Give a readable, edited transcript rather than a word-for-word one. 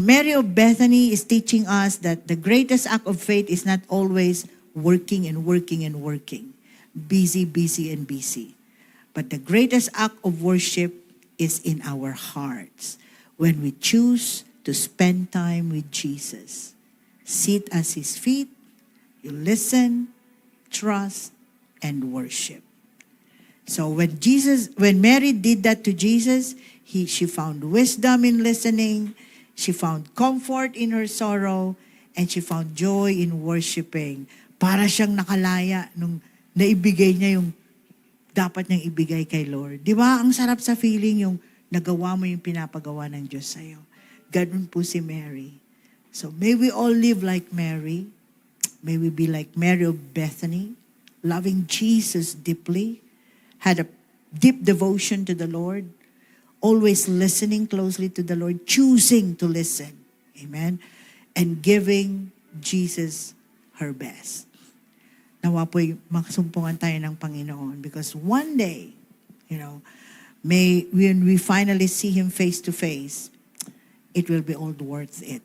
Mary of Bethany is teaching us that the greatest act of faith is not always working and working and working, busy, busy, and busy. But the greatest act of worship is in our hearts when we choose to spend time with Jesus. Sit at His feet, you listen, trust, and worship. So when Mary did that to Jesus, she found wisdom in listening, she found comfort in her sorrow, and she found joy in worshiping. Para siyang nakalaya nung naibigay niya yung dapat niyang ibigay kay Lord. Di ba? Ang sarap sa feeling yung nagawa mo yung pinapagawa ng Diyos sa'yo. Ganun po si Mary. So may we all live like Mary. May we be like Mary of Bethany, loving Jesus deeply, had a deep devotion to the Lord, always listening closely to the Lord, choosing to listen. Amen? And giving Jesus her best. Nawa po'y makasumpungan tayo ng Panginoon because one day, when we finally see Him face to face, it will be all worth it.